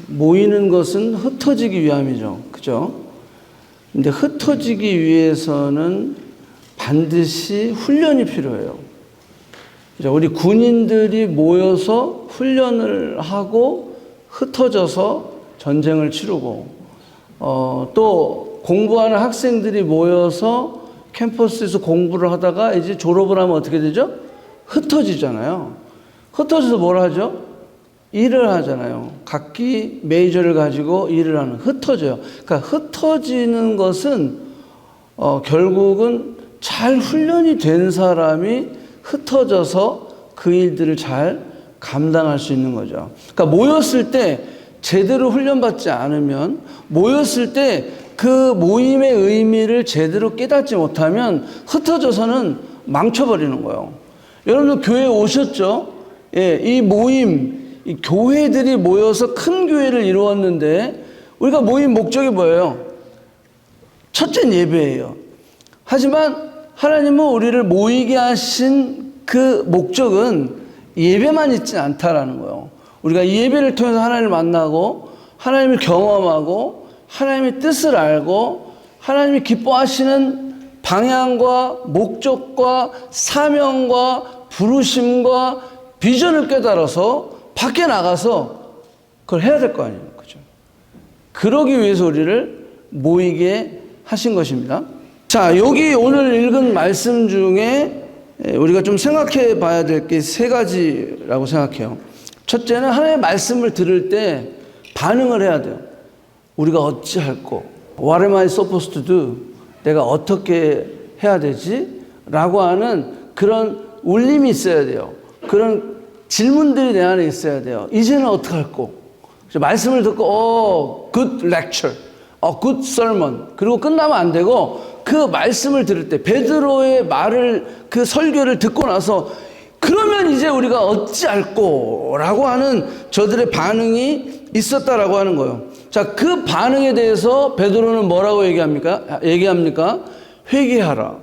모이는 것은 흩어지기 위함이죠. 그죠? 근데 흩어지기 위해서는 반드시 훈련이 필요해요. 우리 군인들이 모여서 훈련을 하고 흩어져서 전쟁을 치르고, 또 공부하는 학생들이 모여서 캠퍼스에서 공부를 하다가 이제 졸업을 하면 어떻게 되죠? 흩어지잖아요. 흩어져서 뭘 하죠? 일을 하잖아요. 각기 메이저를 가지고 일을 하는, 흩어져요. 그러니까 흩어지는 것은 결국은 잘 훈련이 된 사람이 흩어져서 그 일들을 잘 감당할 수 있는 거죠. 그러니까 모였을 때 제대로 훈련받지 않으면, 모였을 때 그 모임의 의미를 제대로 깨닫지 못하면 흩어져서는 망쳐버리는 거예요. 여러분들 교회에 오셨죠? 예, 이 모임, 이 교회들이 모여서 큰 교회를 이루었는데, 우리가 모임 목적이 뭐예요? 첫째는 예배예요. 하지만 하나님은 우리를 모이게 하신 그 목적은 예배만 있지 않다라는 거예요. 우리가 이 예배를 통해서 하나님을 만나고, 하나님을 경험하고, 하나님의 뜻을 알고, 하나님이 기뻐하시는 방향과 목적과 사명과 부르심과 비전을 깨달아서 밖에 나가서 그걸 해야 될 거 아니에요. 그죠? 그러기 위해서 우리를 모이게 하신 것입니다. 자, 여기 오늘 읽은 말씀 중에 우리가 좀 생각해 봐야 될 게 세 가지라고 생각해요. 첫째는 하나님의 말씀을 들을 때 반응을 해야 돼요. 우리가 어찌할꼬? What am I supposed to do? 내가 어떻게 해야 되지? 라고 하는 그런 울림이 있어야 돼요. 그런 질문들이 내 안에 있어야 돼요. 이제는 어떡할꼬? 말씀을 듣고 good lecture, good sermon, 그리고 끝나면 안 되고, 그 말씀을 들을 때 베드로의 말을, 그 설교를 듣고 나서 그러면 이제 우리가 어찌할꼬? 라고 하는 저들의 반응이 있었다라고 하는 거예요. 자, 그 반응에 대해서 베드로는 뭐라고 얘기합니까? 회개하라.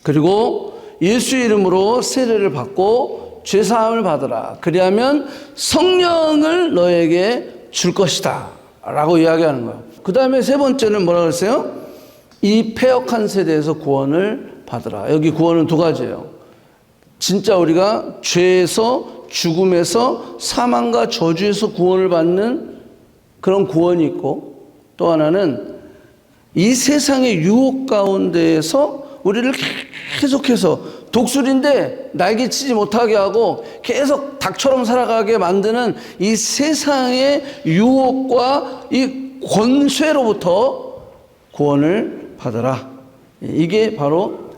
그리고 예수의 이름으로 세례를 받고 죄사함을 받으라. 그리하면 성령을 너에게 줄 것이다. 라고 이야기하는 거예요. 그 다음에 세 번째는 뭐라고 했어요? 이 패역한 세대에서 구원을 받으라. 여기 구원은 두 가지예요. 진짜 우리가 죄에서, 죽음에서, 사망과 저주에서 구원을 받는 그런 구원이 있고, 또 하나는 이 세상의 유혹 가운데에서 우리를 계속해서 독수리인데 날개치지 못하게 하고 계속 닭처럼 살아가게 만드는 이 세상의 유혹과 이 권세로부터 구원을 받아라. 이게 바로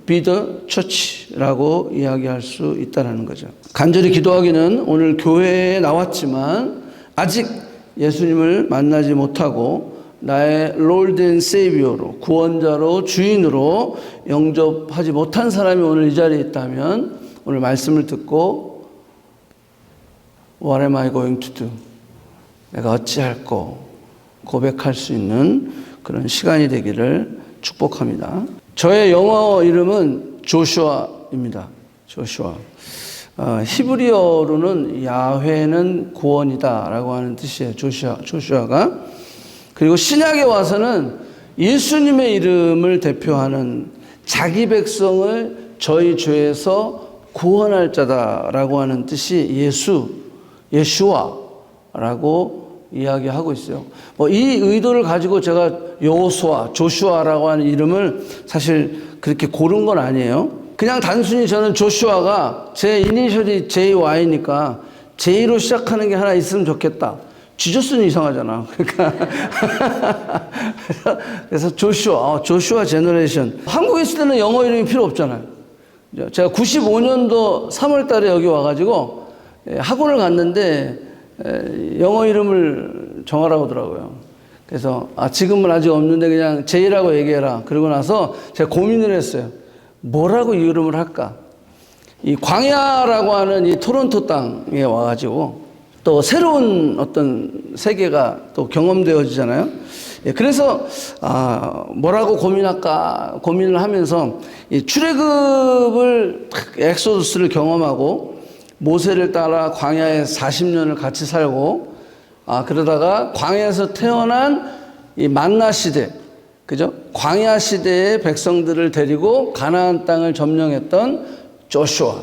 Be the Church라고 이야기할 수 있다는 거죠. 간절히 기도하기는 오늘 교회에 나왔지만 아직 예수님을 만나지 못하고 나의 Lord and Savior로, 구원자로, 주인으로 영접하지 못한 사람이 오늘 이 자리에 있다면 오늘 말씀을 듣고 What am I going to do? 내가 어찌할꼬? 고백할 수 있는 그런 시간이 되기를 축복합니다. 저의 영어 이름은 조슈아입니다. 조슈아. 히브리어로는 야훼는 구원이다 라고 하는 뜻이에요. 조슈아가. 그리고 신약에 와서는 예수님의 이름을 대표하는 자기 백성을 저희 죄에서 구원할 자다라고 하는 뜻이 예슈아라고 이야기하고 있어요. 이 의도를 가지고 제가 조슈아라고 하는 이름을 사실 그렇게 고른 건 아니에요. 그냥 단순히 저는 조슈아가 제 이니셜이 JY니까 J로 시작하는 게 하나 있으면 좋겠다. 지저스는 이상하잖아. 그러니까 그래서 조슈아 제너레이션. 한국에 있을 때는 영어 이름이 필요 없잖아요. 제가 95년도 3월 달에 여기 와가지고 학원을 갔는데 영어 이름을 정하라고 하더라고요. 그래서 지금은 아직 없는데 그냥 J라고 얘기해라. 그러고 나서 제가 고민을 했어요. 뭐라고 이름을 할까? 이 광야라고 하는 이 토론토 땅에 와가지고 또 새로운 어떤 세계가 또 경험되어지잖아요. 그래서 뭐라고 고민할까 고민을 하면서 이 출애굽을 엑소두스를 경험하고 모세를 따라 광야에 40년을 같이 살고 그러다가 광야에서 태어난 이 만나 시대, 그죠? 광야 시대의 백성들을 데리고 가나안 땅을 점령했던 조슈아.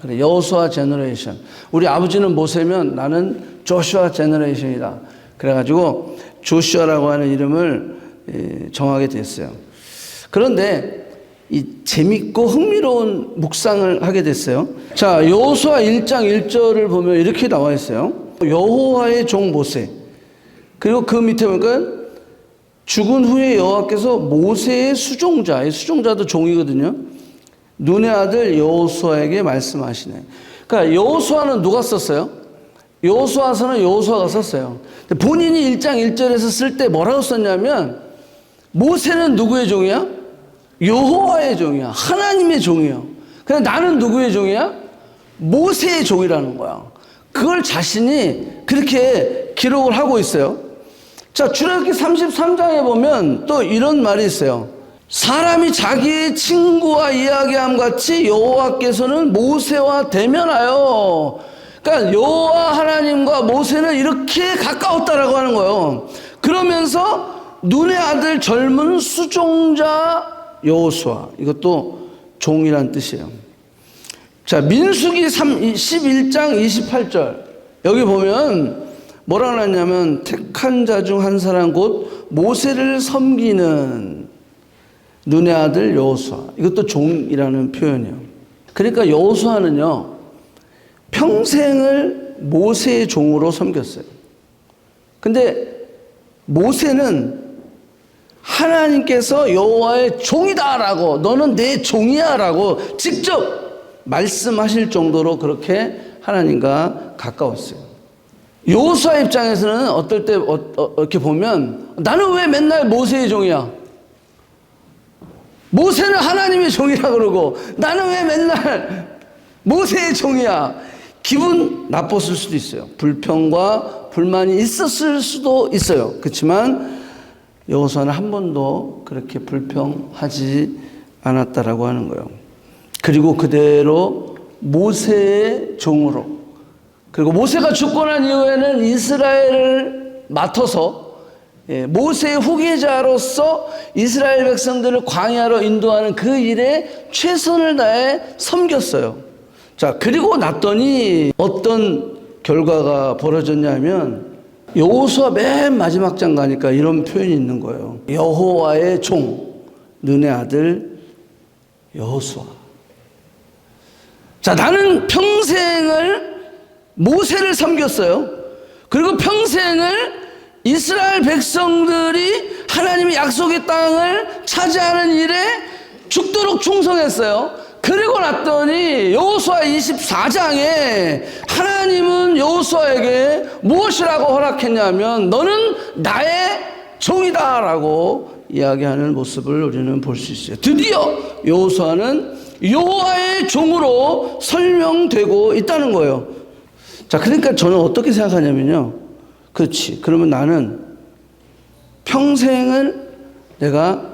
그래, 여호수아 제너레이션. 우리 아버지는 모세면 나는 조슈아 제너레이션이다. 그래가지고 조슈아라고 하는 이름을 정하게 됐어요. 그런데 이 재밌고 흥미로운 묵상을 하게 됐어요. 자, 여호수아 1장 1절을 보면 이렇게 나와 있어요. 여호와의 종 모세. 그리고 그 밑에 보니까 죽은 후에 여호와께서 모세의 수종자, 이 수종자도 종이거든요. 눈의 아들 여호수아에게 말씀하시네. 그러니까 여호수아는 누가 썼어요? 여호수아서는 여호수아가 썼어요. 본인이 1장 1절에서 쓸 때 뭐라고 썼냐면 모세는 누구의 종이야? 여호와의 종이야. 하나님의 종이에요. 근데 나는 누구의 종이야? 모세의 종이라는 거야. 그걸 자신이 그렇게 기록을 하고 있어요. 자, 출애굽기 33장에 보면 또 이런 말이 있어요. 사람이 자기의 친구와 이야기함 같이 여호와께서는 모세와 대면하여, 그러니까 여호와 하나님과 모세는 이렇게 가까웠다라고 하는 거예요. 그러면서 눈의 아들 젊은 수종자 여호수아, 이것도 종이란 뜻이에요. 자, 민수기 11장 28절 여기 보면 뭐라고 하냐면 택한 자 중 한 사람 곧 모세를 섬기는 눈의 아들 여호수아, 이것도 종이라는 표현이에요. 그러니까 여호수아는요 평생을 모세의 종으로 섬겼어요. 근데 모세는 하나님께서 여호와의 종이다라고, 너는 내 종이야라고 직접 말씀하실 정도로 그렇게 하나님과 가까웠어요. 여호수아 입장에서는 어떨 때 이렇게 보면 나는 왜 맨날 모세의 종이야? 모세는 하나님의 종이라 그러고 나는 왜 맨날 모세의 종이야? 기분 나빴을 수도 있어요. 불평과 불만이 있었을 수도 있어요. 그렇지만 여호수아는 한 번도 그렇게 불평하지 않았다라고 하는 거예요. 그리고 그대로 모세의 종으로, 그리고 모세가 죽고 난 이후에는 이스라엘을 맡아서 모세의 후계자로서 이스라엘 백성들을 광야로 인도하는 그 일에 최선을 다해 섬겼어요. 자, 그리고 났더니 어떤 결과가 벌어졌냐면 여호수아 맨 마지막 장 가니까 이런 표현이 있는 거예요. 여호와의 종, 눈의 아들 여호수아. 자, 나는 평생을 모세를 섬겼어요. 그리고 평생을 이스라엘 백성들이 하나님의 약속의 땅을 차지하는 일에 죽도록 충성했어요. 그리고 났더니 여호수아 24장에 하나님은 여호수아에게 무엇이라고 허락했냐면 너는 나의 종이다라고 이야기하는 모습을 우리는 볼 수 있어요. 드디어 여호수아는 여호와의 종으로 설명되고 있다는 거예요. 자, 그러니까 저는 어떻게 생각하냐면요. 그렇지. 그러면 나는 평생을 내가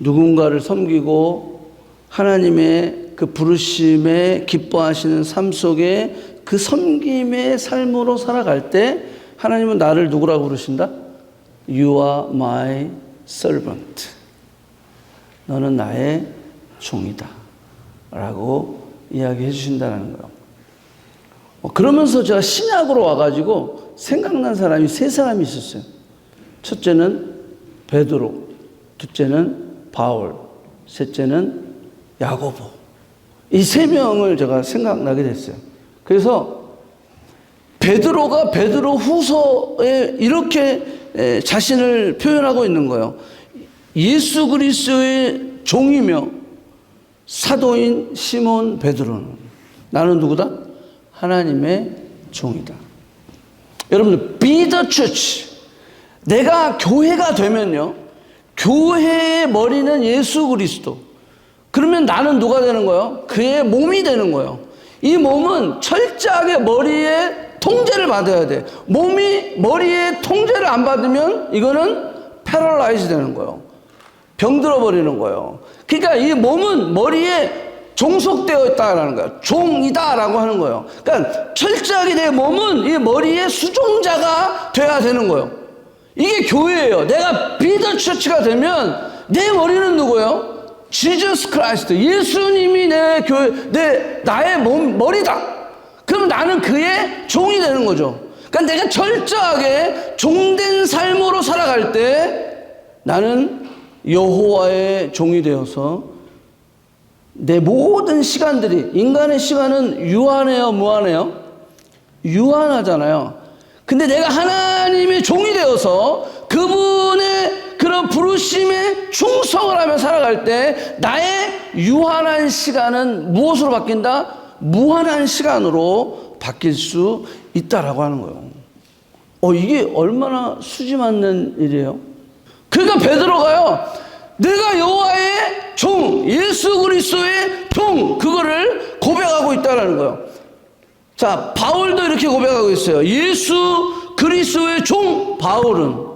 누군가를 섬기고 하나님의 그 부르심에 기뻐하시는 삶 속에 그 섬김의 삶으로 살아갈 때 하나님은 나를 누구라고 부르신다? You are my servant. 너는 나의 종이다 라고 이야기해 주신다는 거예요. 그러면서 제가 신약으로 와가지고 생각난 사람이 세 사람이 있었어요. 첫째는 베드로, 둘째는 바울, 셋째는 야고보. 이 세 명을 제가 생각나게 됐어요. 그래서 베드로가 베드로 후서에 이렇게 자신을 표현하고 있는 거예요. 예수 그리스도의 종이며 사도인 시몬 베드로는 나는 누구다? 하나님의 종이다. 여러분들, be the church. 내가 교회가 되면요, 교회의 머리는 예수 그리스도. 그러면 나는 누가 되는 거예요? 그의 몸이 되는 거예요. 이 몸은 철저하게 머리에 통제를 받아야 돼. 몸이 머리에 통제를 안 받으면 이거는 패럴라이즈 되는 거예요. 병들어 버리는 거예요. 그러니까 이 몸은 머리에 종속되어 있다라는 거예요. 종이다라고 하는 거예요. 그러니까 철저하게 내 몸은 이 머리의 수종자가 돼야 되는 거예요. 이게 교회예요. 내가 비더 처치가 되면 내 머리는 누구예요? 지저스 크라이스트. 예수님이 내 교회, 나의 머리다. 그럼 나는 그의 종이 되는 거죠. 그러니까 내가 철저하게 종된 삶으로 살아갈 때 나는 여호와의 종이 되어서 내 모든 시간들이, 인간의 시간은 유한해요, 무한해요? 유한하잖아요. 근데 내가 하나님의 종이 되어서 그분의 그런 부르심에 충성을 하며 살아갈 때 나의 유한한 시간은 무엇으로 바뀐다? 무한한 시간으로 바뀔 수 있다라고 하는 거예요. 이게 얼마나 수지 맞는 일이에요? 그러니까 베드로가요, 내가 여호와의 종, 예수 그리스도의 종, 그거를 고백하고 있다는 거예요. 자, 바울도 이렇게 고백하고 있어요. 예수 그리스도의 종 바울은.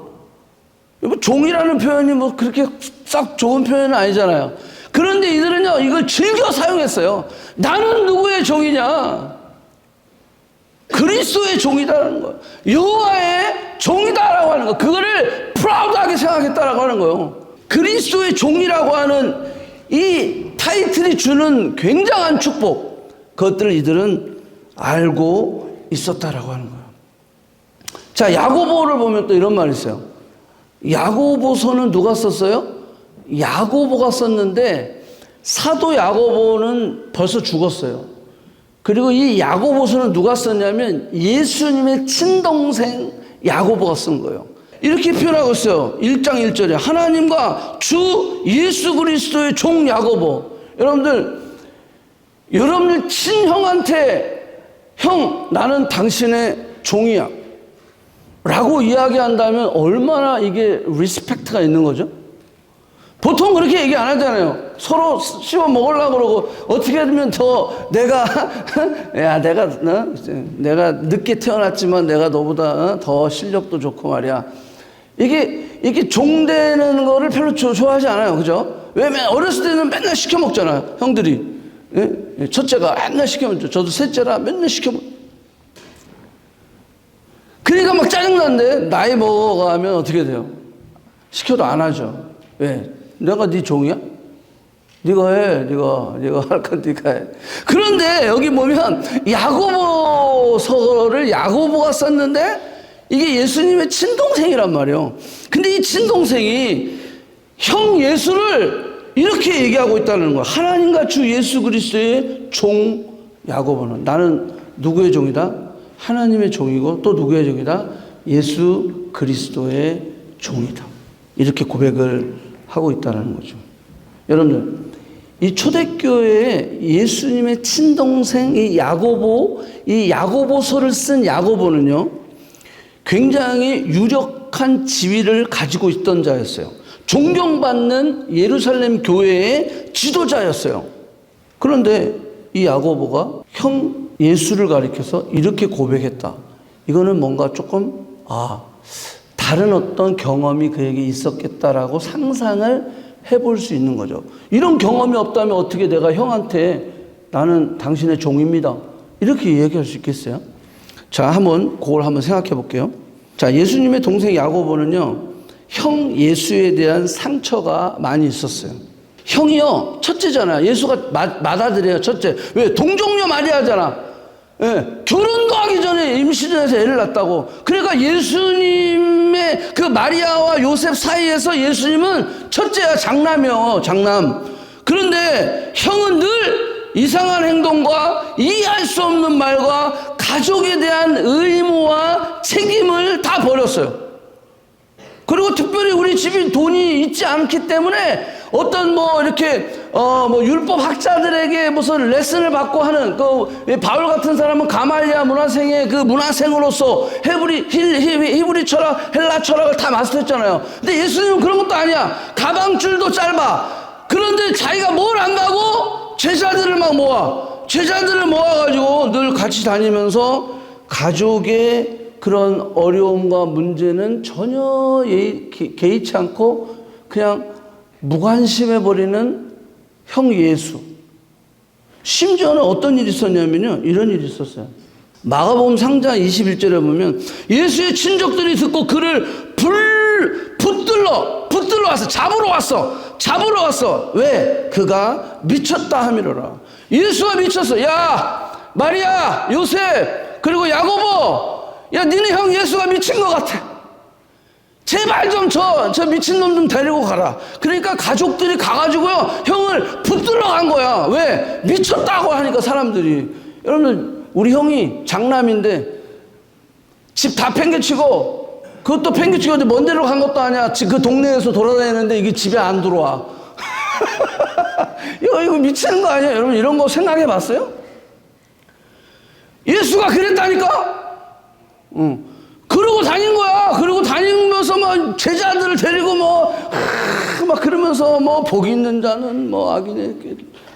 뭐 종이라는 표현이 뭐 그렇게 싹 좋은 표현은 아니잖아요. 그런데 이들은요, 이걸 즐겨 사용했어요. 나는 누구의 종이냐? 그리스도의 종이다라는 거예요. 여호와의 종이다라고 하는 거. 그거를 프라우드하게 생각했다라고 하는 거예요. 그리스도의 종이라고 하는 이 타이틀이 주는 굉장한 축복, 그것들을 이들은 알고 있었다라고 하는 거예요. 자, 야고보를 보면 또 이런 말이 있어요. 야고보서는 누가 썼어요? 야고보가 썼는데 사도 야고보는 벌써 죽었어요. 그리고 이 야고보서는 누가 썼냐면 예수님의 친동생 야고보가 쓴 거예요. 이렇게 표현하고 있어요. 1장 1절에 하나님과 주 예수 그리스도의 종 야고보. 여러분들 친형한테 형, 나는 당신의 종이야 라고 이야기한다면 얼마나 이게 리스펙트가 있는 거죠? 보통 그렇게 얘기 안 하잖아요. 서로 씹어 먹으려고 그러고, 어떻게 하면 더 내가 내가 늦게 태어났지만 내가 너보다 더 실력도 좋고 말이야. 이게 종되는 거를 별로 좋아하지 않아요. 그죠? 왜냐면 어렸을 때는 맨날 시켜 먹잖아요. 형들이. 예? 첫째가 맨날 시켜 먹죠. 저도 셋째라 맨날 시켜 먹. 그러니까 막 짜증나는데 나이 먹어가면 어떻게 돼요? 시켜도 안 하죠. 왜? 내가 네 종이야? 네가 해. 네가 할 건 네가 해. 그런데 여기 보면 야고보서를 야고보가 썼는데 이게 예수님의 친동생이란 말이에요. 근데 이 친동생이 형 예수를 이렇게 얘기하고 있다는 거예요. 하나님과 주 예수 그리스도의 종 야고보는 나는 누구의 종이다? 하나님의 종이고 또 누구의 종이다? 예수 그리스도의 종이다. 이렇게 고백을 하고 있다는 거죠. 여러분들, 이 초대교회에 예수님의 친동생 이 야고보서를 쓴 야고보는요, 굉장히 유력한 지위를 가지고 있던 자였어요. 존경받는 예루살렘 교회의 지도자였어요. 그런데 이 야고보가 형 예수를 가리켜서 이렇게 고백했다. 이거는 뭔가 조금 다른 어떤 경험이 그에게 있었겠다라고 상상을 해볼 수 있는 거죠. 이런 경험이 없다면 어떻게 내가 형한테 나는 당신의 종입니다 이렇게 얘기할 수 있겠어요? 자, 그걸 한번 생각해 볼게요. 자, 예수님의 동생 야고보는요, 형 예수에 대한 상처가 많이 있었어요. 형이요, 첫째잖아요. 예수가 맏아들이에요, 첫째. 왜? 동정녀 마리아잖아. 예, 결혼도 하기 전에 임신해서 애를 낳았다고. 그러니까 예수님의 그 마리아와 요셉 사이에서 예수님은 첫째야, 장남이요, 장남. 그런데 형은 늘 이상한 행동과 이해할 수 없는 말과 가족에 대한 의무와 책임을 다 버렸어요. 그리고 특별히 우리 집이 돈이 있지 않기 때문에 어떤 율법 학자들에게 무슨 레슨을 받고 하는 바울 같은 사람은 가말리아 문화생의 그 문화생으로서 히브리 철학, 헬라 철학을 다 마스터했잖아요. 근데 예수님은 그런 것도 아니야. 가방줄도 짧아. 그런데 자기가 뭘 안 가고 제자들을 모아가지고 늘 같이 다니면서 가족의 그런 어려움과 문제는 전혀 개의치 않고 그냥 무관심해버리는 형 예수. 심지어는 어떤 일이 있었냐면요. 이런 일이 있었어요. 마가복음 상장 21절에 보면 예수의 친족들이 듣고 그를 붙들러 왔어. 잡으러 왔어. 왜? 그가 미쳤다 함이로라. 예수가 미쳤어. 야, 마리아, 요셉, 그리고 야고보, 야, 니네 형 예수가 미친 것 같아. 제발 좀 저 미친놈 좀 데리고 가라. 그러니까 가족들이 가가지고요, 형을 붙들러 간 거야. 왜? 미쳤다고 하니까 사람들이. 여러분들, 우리 형이 장남인데 집 다 팽개치고, 그것도 팽개치고 먼 데로 간 것도 아니야. 그 동네에서 돌아다니는데 이게 집에 안 들어와. 이거 미치는 거 아니에요? 여러분, 이런 거 생각해 봤어요? 예수가 그랬다니까? 그러고 다닌 거야. 그러고 다니면서 막 제자들을 데리고 막 그러면서 복이 있는 자는 악이네.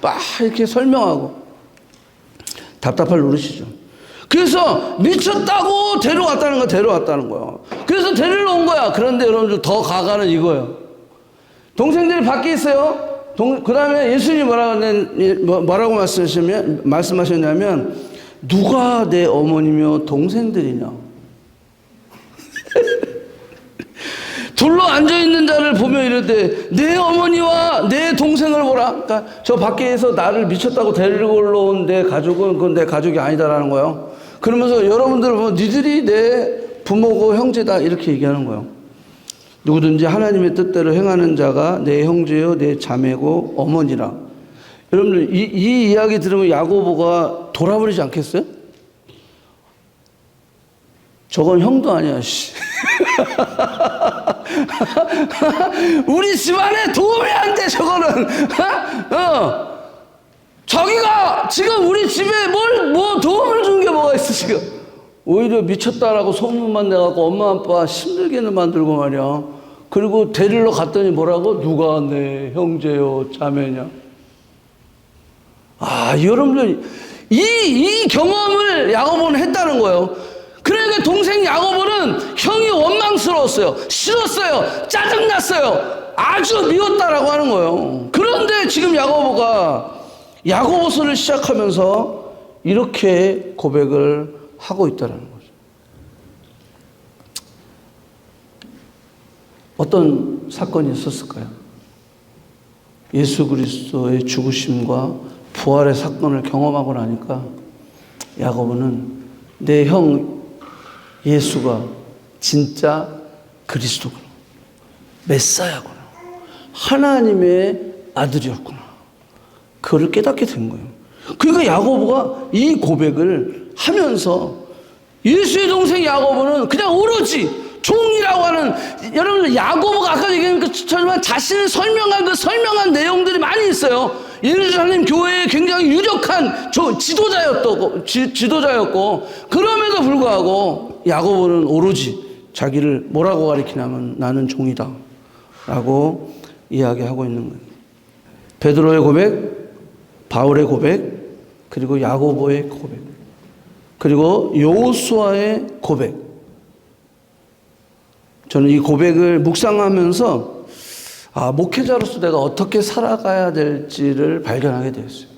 막 이렇게 설명하고. 답답할 노릇이죠. 그래서 미쳤다고 데려왔다는 거야. 그래서 데리러 온 거야. 그런데 여러분들 더 가가는 이거예요. 동생들이 밖에 있어요. 그 다음에 예수님이 뭐라고 말씀하셨냐면, 누가 내 어머니며 동생들이냐? 둘러 앉아있는 자를 보며 이르되 내 어머니와 내 동생을 보라. 그러니까 저 밖에서 나를 미쳤다고 데리고 올라온 내 가족은 그건 내 가족이 아니다라는 거예요. 그러면서 여러분들 보면 니들이 내 부모고 형제다 이렇게 얘기하는 거예요. 누구든지 하나님의 뜻대로 행하는 자가 내 형제요 내 자매고 어머니라. 여러분들 이 이야기 들으면 야고보가 돌아버리지 않겠어요? 저건 형도 아니야, 씨. 우리 집안에 도움이 안 돼, 저거는. 저기가 지금 우리 집에 뭐 도움을 준 게 뭐가 있어, 지금. 오히려 미쳤다라고 소문만 내갖고 엄마 아빠 힘들게는 만들고 말이야. 그리고 데리러 갔더니 뭐라고? 누가 내 형제요, 자매냐. 여러분들, 이 경험을 야고보는 했다는 거예요. 그러니까 동생 야고보는 형이 원망스러웠어요. 싫었어요. 짜증났어요. 아주 미웠다라고 하는 거예요. 그런데 지금 야고보가 야고보서를 시작하면서 이렇게 고백을 하고 있다는 거죠. 어떤 사건이 있었을까요? 예수 그리스도의 죽으심과 부활의 사건을 경험하고 나니까 야고보는 내 형 예수가 진짜 그리스도구나, 메사야구나, 하나님의 아들이었구나, 그거를 깨닫게 된 거예요. 그러니까 야고보가 이 고백을 하면서 예수의 동생 야고보는 그냥 오로지 종이라고 하는, 여러분 야고보가 아까 얘기한 것처럼 자신을 설명한 내용들이 많이 있어요. 예루살렘 교회에 굉장히 유력한 지도자였고 그럼에도 불구하고 야고보는 오로지 자기를 뭐라고 가리키냐면 나는 종이다 라고 이야기하고 있는 거예요. 베드로의 고백, 바울의 고백, 그리고 야고보의 고백, 그리고 여호수아의 고백. 저는 이 고백을 묵상하면서 목회자로서 내가 어떻게 살아가야 될지를 발견하게 되었어요.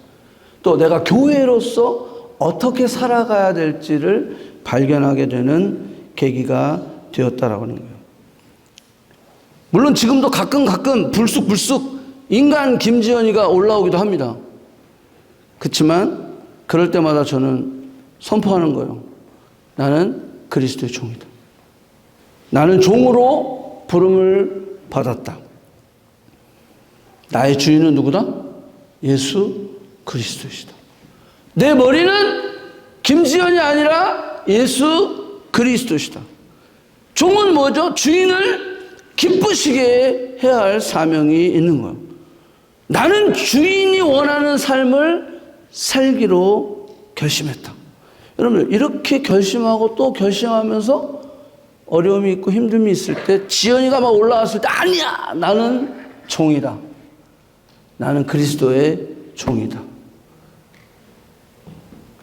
또 내가 교회로서 어떻게 살아가야 될지를 발견하게 되는 계기가 되었다라고 하는 거예요. 물론 지금도 가끔 불쑥 인간 김지연이가 올라오기도 합니다. 그렇지만 그럴 때마다 저는 선포하는 거예요. 나는 그리스도의 종이다. 나는 종으로 부름을 받았다. 나의 주인은 누구다? 예수 그리스도이시다. 내 머리는 김지연이 아니라 예수 그리스도시다. 종은 뭐죠? 주인을 기쁘시게 해야 할 사명이 있는 거예요. 나는 주인이 원하는 삶을 살기로 결심했다. 여러분 이렇게 결심하고 또 결심하면서 어려움이 있고 힘듦이 있을 때, 지연이가 막 올라왔을 때 아니야, 나는 종이다. 나는 그리스도의 종이다.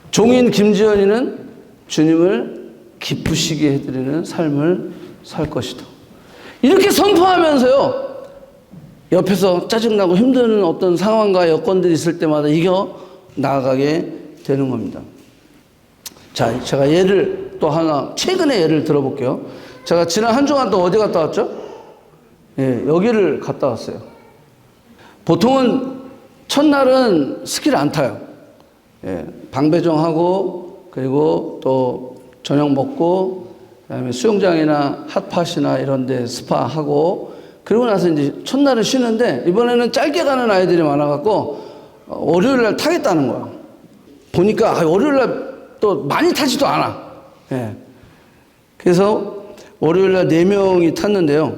종인 김지연이는 주님을 기쁘시게 해드리는 삶을 살 것이다. 이렇게 선포하면서요, 옆에서 짜증나고 힘든 어떤 상황과 여건들이 있을 때마다 이거 나아가게 되는 겁니다. 자, 제가 예를 또 하나, 최근에 예를 들어볼게요. 제가 지난 한 주간 또 어디 갔다 왔죠? 예, 여기를 갔다 왔어요. 보통은 첫날은 스키를 안 타요. 예, 방배정하고, 그리고 또 저녁 먹고, 그다음에 수영장이나 핫팟이나 이런 데 스파하고, 그러고 나서 이제 첫날은 쉬는데, 이번에는 짧게 가는 아이들이 많아갖고, 월요일 날 타겠다는 거야. 보니까, 월요일 날 또 많이 타지도 않아. 예. 그래서 월요일 날 4명이 탔는데요.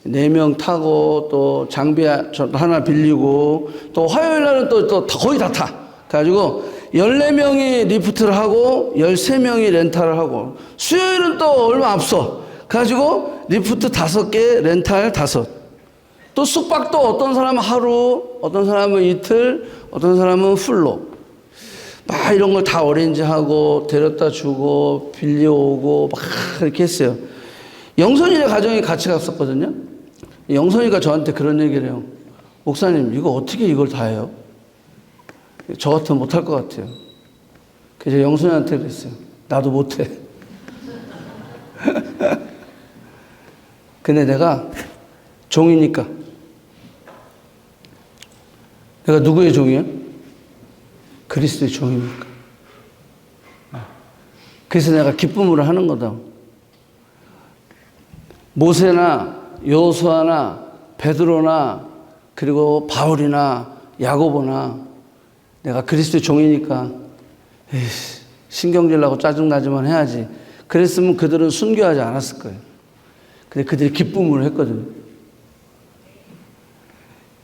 4명 타고 또 장비 하나 빌리고, 또 화요일 날은 또 거의 다 타. 그래가지고 14명이 리프트를 하고 13명이 렌탈을 하고, 수요일은 또 얼마 앞서. 그래가지고 리프트 5개, 렌탈 5. 또 숙박도 어떤 사람은 하루, 어떤 사람은 이틀, 어떤 사람은 풀로. 막 이런 걸 다 어레인지하고 데려다 주고 빌려오고 막 그렇게 했어요. 영선이네 가정이 같이 갔었거든요. 영선이가 저한테 그런 얘기를 해요. 목사님, 이거 어떻게 이걸 다 해요? 저 같으면 못할 것 같아요. 그래서 영선이한테 그랬어요. 나도 못해. 근데 내가 종이니까. 내가 누구의 종이에요? 그리스도의 종이니까. 그래서 내가 기쁨으로 하는 거다. 모세나 여호수아나 베드로나 그리고 바울이나 야고보나 내가 그리스도의 종이니까 신경질 나고 짜증나지만 해야지. 그랬으면 그들은 순교하지 않았을 거예요. 근데 그들이 기쁨으로 했거든요.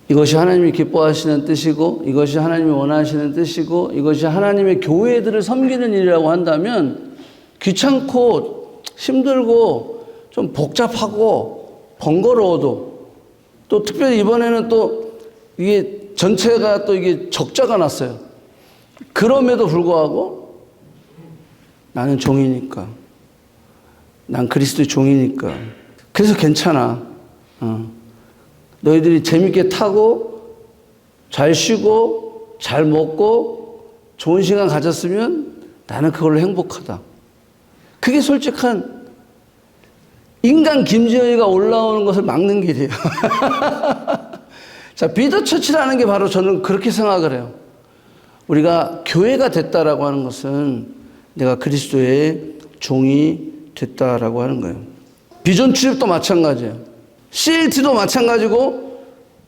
이것이 하나님이 기뻐하시는 뜻이고, 이것이 하나님이 원하시는 뜻이고, 이것이 하나님의 교회들을 섬기는 일이라고 한다면 귀찮고 힘들고 좀 복잡하고 번거로워도, 또 특별히 이번에는 또 이게 전체가 또 이게 적자가 났어요. 그럼에도 불구하고 나는 종이니까, 난 그리스도의 종이니까, 그래서 괜찮아. 너희들이 재밌게 타고 잘 쉬고 잘 먹고 좋은 시간 가졌으면 나는 그걸로 행복하다. 그게 솔직한 인간 김지영이가 올라오는 것을 막는 길이에요. 자, 비더처치라는 게 바로 저는 그렇게 생각을 해요. 우리가 교회가 됐다라고 하는 것은 내가 그리스도의 종이 됐다라고 하는 거예요. 비전 출입도 마찬가지예요. CLT도 마찬가지고,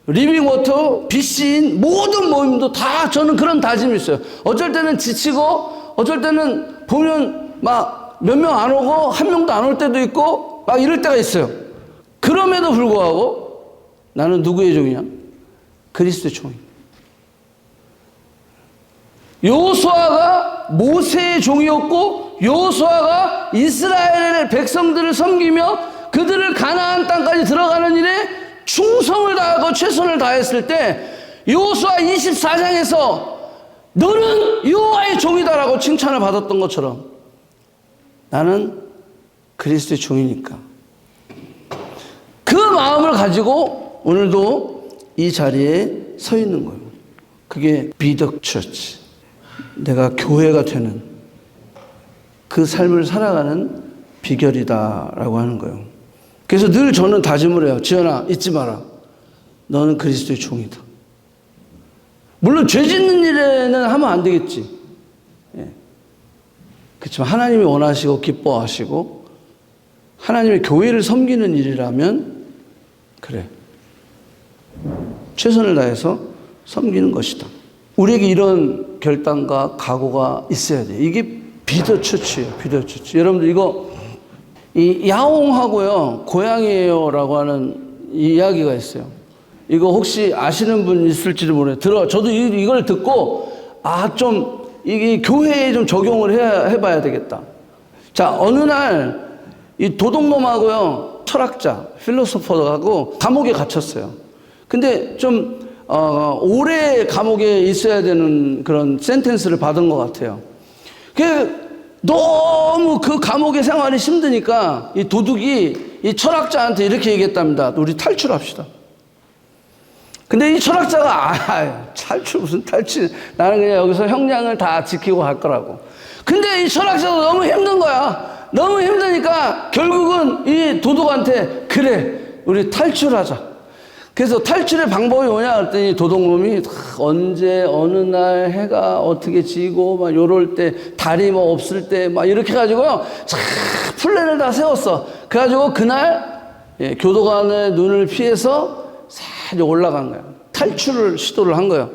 리빙워터, BC인 모든 모임도 다 저는 그런 다짐이 있어요. 어쩔 때는 지치고, 어쩔 때는 보면 막 몇 명 안 오고, 한 명도 안 올 때도 있고, 막 이럴 때가 있어요. 그럼에도 불구하고 나는 누구의 종이냐? 그리스도의 종이. 여호수아가 모세의 종이었고, 여호수아가 이스라엘의 백성들을 섬기며 그들을 가나안 땅까지 들어가는 일에 충성을 다하고 최선을 다했을 때, 여호수아 24장에서 너는 여호와의 종이다라고 칭찬을 받았던 것처럼 나는 그리스도의 종이니까, 그 마음을 가지고 오늘도 이 자리에 서 있는 거예요. 그게 비더 처치, 내가 교회가 되는 그 삶을 살아가는 비결이다라고 하는 거예요. 그래서 늘 저는 다짐을 해요. 지연아, 잊지 마라. 너는 그리스도의 종이다. 물론 죄 짓는 일에는 하면 안 되겠지. 예. 그렇지만 하나님이 원하시고 기뻐하시고 하나님의 교회를 섬기는 일이라면 그래, 최선을 다해서 섬기는 것이다. 우리에게 이런 결단과 각오가 있어야 돼요. 이게 비더처치예요. 비더처치. 여러분들 이거 이 야옹하고요 고양이에요라고 하는 이야기가 있어요. 이거 혹시 아시는 분 있을지도 모르겠어요. 저도 이걸 듣고 좀 이게 교회에 좀 적용을 해봐야 되겠다. 자, 어느 날 이 도둑놈하고요 철학자 필로소퍼하고 감옥에 gat혔어요. 근데 좀 오래 감옥에 있어야 되는 그런 센텐스를 받은 것 같아요. 너무 그 감옥의 생활이 힘드니까 이 도둑이 이 철학자한테 이렇게 얘기했답니다. 우리 탈출합시다. 근데 이 철학자가 탈출 무슨 탈출, 나는 그냥 여기서 형량을 다 지키고 갈 거라고. 근데 이 철학자도 너무 힘든 거야. 너무 힘드니까 결국은 이 도둑한테 그래 우리 탈출하자. 그래서 탈출의 방법이 뭐냐 그랬더니 도둑놈이 언제 어느 날 해가 어떻게 지고 막 요럴 때 달이 뭐 없을 때 막 이렇게 해가지고요 플랜을 다 세웠어. 그래가지고 그날 교도관의 눈을 피해서 살짝 올라간 거야. 탈출을 시도를 한 거예요.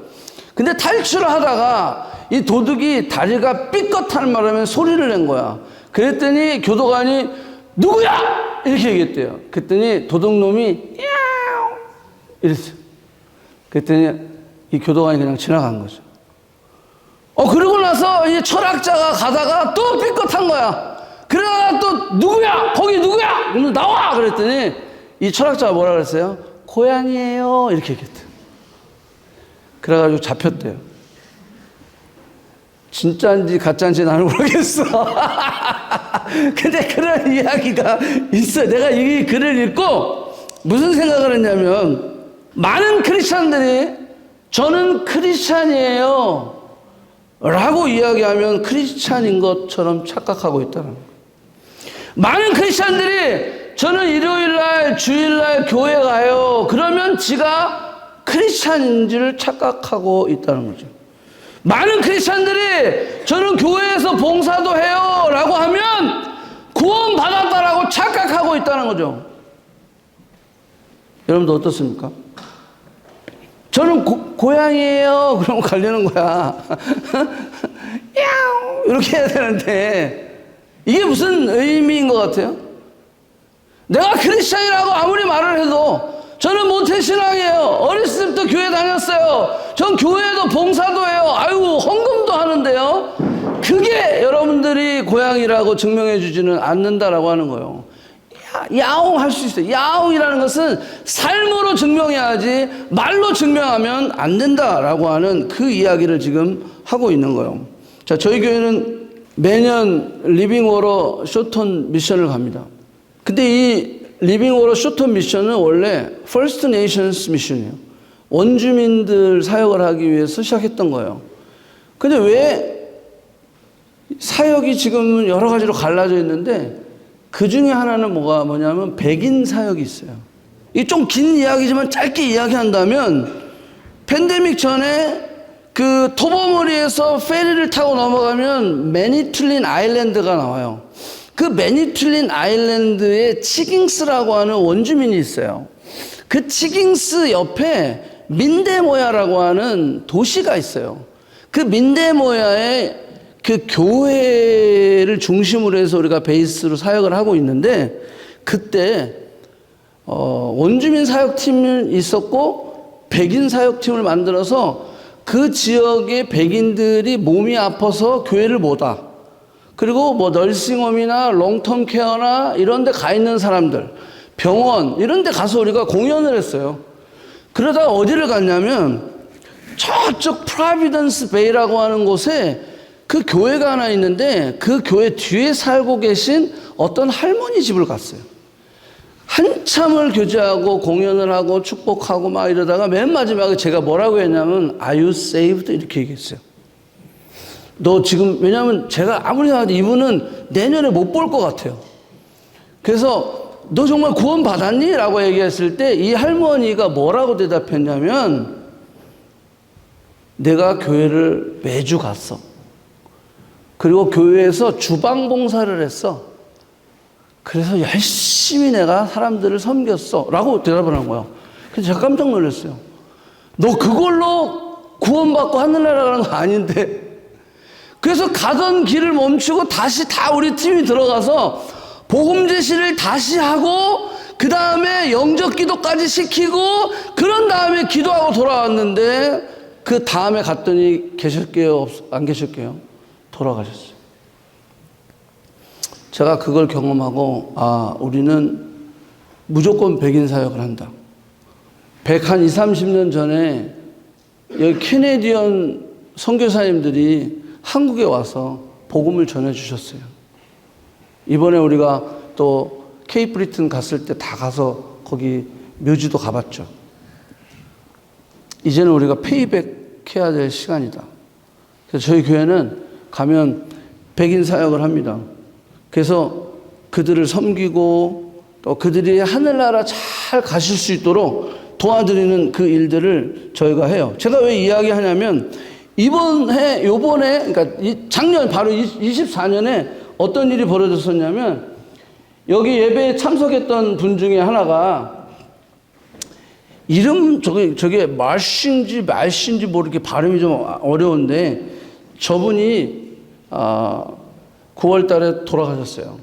근데 탈출을 하다가 이 도둑이 다리가 삐끗하는 바람에 소리를 낸 거야. 그랬더니 교도관이 누구야 이렇게 얘기했대요. 그랬더니 도둑놈이 이랬어요. 그랬더니 이 교도관이 그냥 지나간 거죠. 그러고 나서 이 철학자가 가다가 또 삐끗한 거야. 그러다가 또 누구야? 거기 누구야? 오늘 나와! 그랬더니 이 철학자가 뭐라 그랬어요? 고양이에요. 이렇게 얘기했대요. 그래가지고 잡혔대요. 진짜인지 가짜인지 나는 모르겠어. 근데 그런 이야기가 있어요. 내가 이 글을 읽고 무슨 생각을 했냐면 많은 크리스찬들이 저는 크리스찬이에요 라고 이야기하면 크리스찬인 것처럼 착각하고 있다는 거예요. 많은 크리스찬들이 저는 일요일날 주일날 교회 가요 그러면 지가 크리스찬인지를 착각하고 있다는 거죠. 많은 크리스찬들이 저는 교회에서 봉사도 해요 라고 하면 구원 받았다라고 착각하고 있다는 거죠. 여러분도 어떻습니까? 저는 고양이에요. 그러면 갈리는 거야. 이렇게 해야 되는데 이게 무슨 의미인 것 같아요? 내가 크리스찬이라고 아무리 말을 해도 저는 모태신앙이에요. 어렸을 때부터 교회 다녔어요. 전 교회도 봉사도 해요. 아이고 헌금도 하는데요. 그게 여러분들이 고양이라고 증명해 주지는 않는다라고 하는 거예요. 야옹 할 수 있어요. 야옹이라는 것은 삶으로 증명해야지 말로 증명하면 안 된다라고 하는 그 이야기를 지금 하고 있는 거예요. 자, 저희 교회는 매년 리빙워러 쇼톤 미션을 갑니다. 근데 이 리빙워러 쇼톤 미션은 원래 퍼스트 네이션스 미션이에요. 원주민들 사역을 하기 위해서 시작했던 거예요. 근데 왜 사역이 지금 여러 가지로 갈라져 있는데 그 중에 하나는 뭐냐면 백인 사역이 있어요. 이게 좀 긴 이야기지만 짧게 이야기한다면 팬데믹 전에 그 토버머리에서 페리를 타고 넘어가면 매니툴린 아일랜드가 나와요. 그 매니툴린 아일랜드에 치깅스라고 하는 원주민이 있어요. 그 치깅스 옆에 민데모야라고 하는 도시가 있어요. 그 민데모야에 그 교회를 중심으로 해서 우리가 베이스로 사역을 하고 있는데 그때 원주민 사역팀이 있었고 백인 사역팀을 만들어서 그 지역의 백인들이 몸이 아파서 교회를 못 와. 그리고 뭐 널싱홈이나 롱텀 케어나 이런 데 가 있는 사람들, 병원 이런 데 가서 우리가 공연을 했어요. 그러다가 어디를 갔냐면 저쪽 프라비던스 베이라고 하는 곳에 그 교회가 하나 있는데 그 교회 뒤에 살고 계신 어떤 할머니 집을 갔어요. 한참을 교제하고 공연을 하고 축복하고 막 이러다가 맨 마지막에 제가 뭐라고 했냐면 Are you saved? 이렇게 얘기했어요. 너 지금, 왜냐하면 제가 아무리 생각해도 이분은 내년에 못 볼 것 같아요. 그래서 너 정말 구원 받았니? 라고 얘기했을 때 이 할머니가 뭐라고 대답했냐면 내가 교회를 매주 갔어. 그리고 교회에서 주방 봉사를 했어. 그래서 열심히 내가 사람들을 섬겼어. 라고 대답을 한 거예요. 그래서 제가 깜짝 놀랐어요. 너 그걸로 구원받고 하늘나라 가는 거 아닌데. 그래서 가던 길을 멈추고 다시 다 우리 팀이 들어가서 복음 제시를 다시 하고 그 다음에 영접 기도까지 시키고 그런 다음에 기도하고 돌아왔는데 그 다음에 갔더니 계실게요? 안 계실게요? 돌아가셨어요. 제가 그걸 경험하고 우리는 무조건 백인 사역을 한다. 120, 30년 전에 여기 캐네디언 선교사님들이 한국에 와서 복음을 전해주셨어요. 이번에 우리가 또 케이프 브리튼 갔을 때 다 가서 거기 묘지도 가봤죠. 이제는 우리가 페이백 해야 될 시간이다. 그래서 저희 교회는 가면 백인 사역을 합니다. 그래서 그들을 섬기고 또 그들이 하늘나라 잘 가실 수 있도록 도와드리는 그 일들을 저희가 해요. 제가 왜 이야기하냐면 요번에 그러니까 작년 바로 24년에 어떤 일이 벌어졌었냐면 여기 예배에 참석했던 분 중에 하나가 이름 저게 말신지 뭐 이렇게 발음이 좀 어려운데 저분이 9월 달에 돌아가셨어요.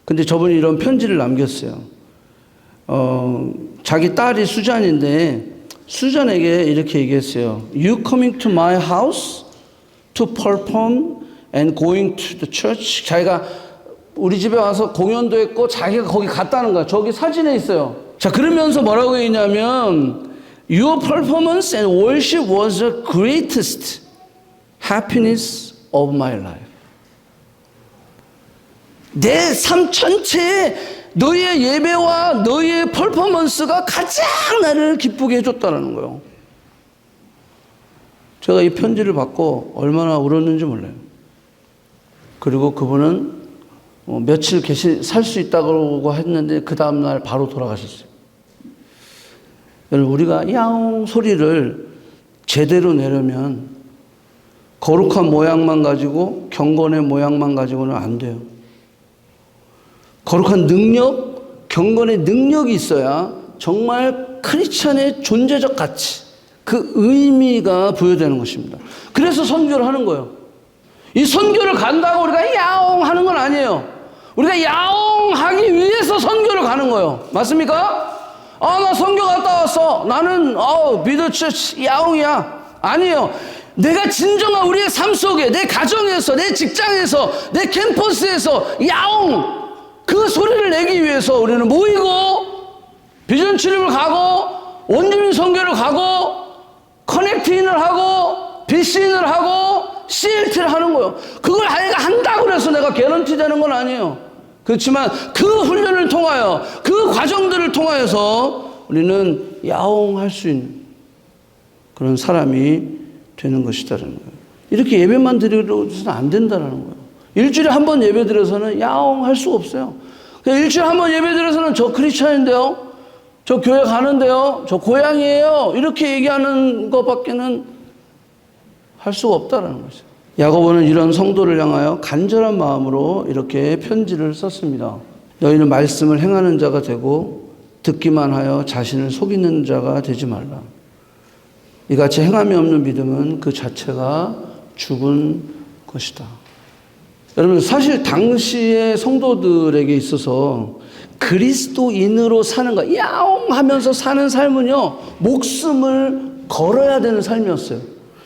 근데 저분이 이런 편지를 남겼어요. 자기 딸이 수잔인데 수잔에게 이렇게 얘기했어요. You coming to my house to perform and going to the church. 자기가 우리 집에 와서 공연도 했고 자기가 거기 갔다는 거야. 저기 사진에 있어요. 자, 그러면서 뭐라고 했냐면 Your performance and worship was the greatest happiness of my life. 내 삶 전체에 너희의 예배와 너희의 퍼포먼스가 가장 나를 기쁘게 해줬다는 거예요. 제가 이 편지를 받고 얼마나 울었는지 몰라요. 그리고 그분은 며칠 살 수 있다고 했는데 그 다음날 바로 돌아가셨어요. 여러분, 우리가 야옹 소리를 제대로 내려면 거룩한 모양만 가지고 경건의 모양만 가지고는 안 돼요. 거룩한 능력, 경건의 능력이 있어야 정말 크리스찬의 존재적 가치, 그 의미가 부여되는 것입니다. 그래서 선교를 하는 거예요. 이 선교를 간다고 우리가 야옹 하는 건 아니에요. 우리가 야옹 하기 위해서 선교를 가는 거예요. 맞습니까? 나 선교 갔다 왔어. 나는 비더처치 야옹이야. 아니에요. 내가 진정한 우리의 삶 속에, 내 가정에서, 내 직장에서, 내 캠퍼스에서 야옹 그 소리를 내기 위해서 우리는 모이고 비전 출입을 가고 원주민 선교를 가고 커넥트인을 하고 BC인을 하고 CLT를 하는 거예요. 그걸 아이가 한다고 해서 내가 개런티 되는 건 아니에요. 그렇지만 그 훈련을 통하여 그 과정들을 통하여서 우리는 야옹할 수 있는 그런 사람이 되는 것이다라는 거예요. 이렇게 예배만 드려서는 안 된다는 거예요. 일주일에 한 번 예배 드려서는 야옹할 수가 없어요. 일주일에 한 번 예배 드려서는 저 크리스찬인데요, 저 교회 가는데요, 저 고향이에요, 이렇게 얘기하는 것밖에는 할 수가 없다는 거죠. 야고보는 이런 성도를 향하여 간절한 마음으로 이렇게 편지를 썼습니다. 너희는 말씀을 행하는 자가 되고 듣기만 하여 자신을 속이는 자가 되지 말라. 이같이 행함이 없는 믿음은 그 자체가 죽은 것이다. 여러분, 사실 당시의 성도들에게 있어서 그리스도인으로 사는 거, 야옹 하면서 사는 삶은요, 목숨을 걸어야 되는 삶이었어요.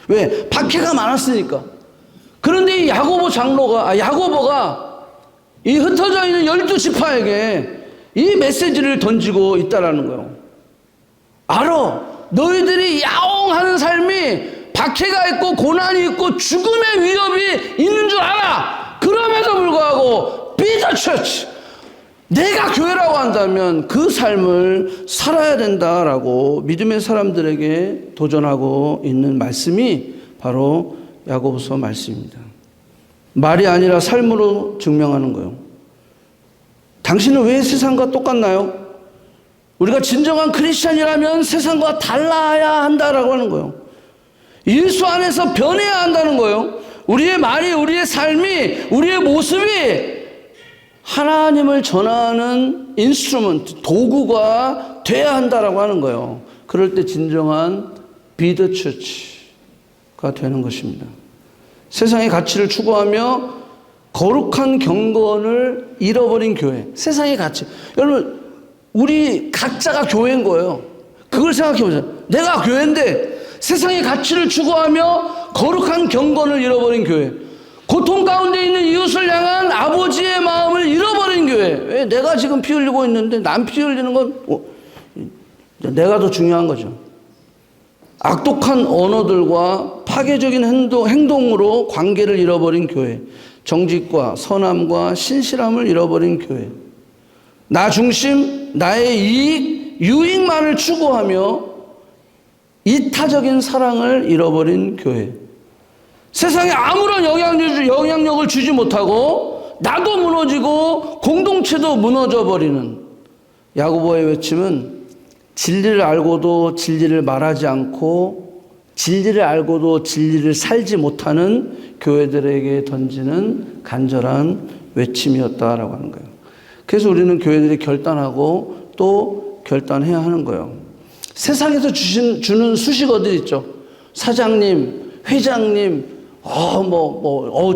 왜? 박해가 많았으니까. 그런데 이 야고보가 이 흩어져 있는 12지파에게 이 메시지를 던지고 있다라는 거예요. 알아. 너희들이 야옹하는 삶이 박해가 있고 고난이 있고 죽음의 위협이 있는 줄 알아. 그럼에도 불구하고 be the church. 내가 교회라고 한다면 그 삶을 살아야 된다라고 믿음의 사람들에게 도전하고 있는 말씀이 바로 야고보서 말씀입니다. 말이 아니라 삶으로 증명하는 거예요. 당신은 왜 세상과 똑같나요? 우리가 진정한 크리스찬이라면 세상과 달라야 한다라고 하는 거예요. 예수 안에서 변해야 한다는 거예요. 우리의 말이, 우리의 삶이, 우리의 모습이 하나님을 전하는 인스트루먼트, 도구가 돼야 한다라고 하는 거예요. 그럴 때 진정한 be the church가 되는 것입니다. 세상의 가치를 추구하며 거룩한 경건을 잃어버린 교회. 세상의 가치. 여러분, 우리 각자가 교회인 거예요. 그걸 생각해 보세요. 내가 교회인데 세상의 가치를 추구하며 거룩한 경건을 잃어버린 교회. 고통 가운데 있는 이웃을 향한 아버지의 마음을 잃어버린 교회. 왜? 내가 지금 피 흘리고 있는데 남 피 흘리는 건 내가 더 중요한 거죠. 악독한 언어들과 파괴적인 행동으로 관계를 잃어버린 교회. 정직과 선함과 신실함을 잃어버린 교회. 나 중심, 나의 이익, 유익만을 추구하며 이타적인 사랑을 잃어버린 교회. 세상에 아무런 영향력을 주지 못하고 나도 무너지고 공동체도 무너져 버리는 야고보의 외침은 진리를 알고도 진리를 말하지 않고 진리를 알고도 진리를 살지 못하는 교회들에게 던지는 간절한 외침이었다라고 하는 거예요. 그래서 우리는 교회들이 결단하고 또 결단해야 하는 거예요. 세상에서 주는 수식어들 있죠. 사장님, 회장님,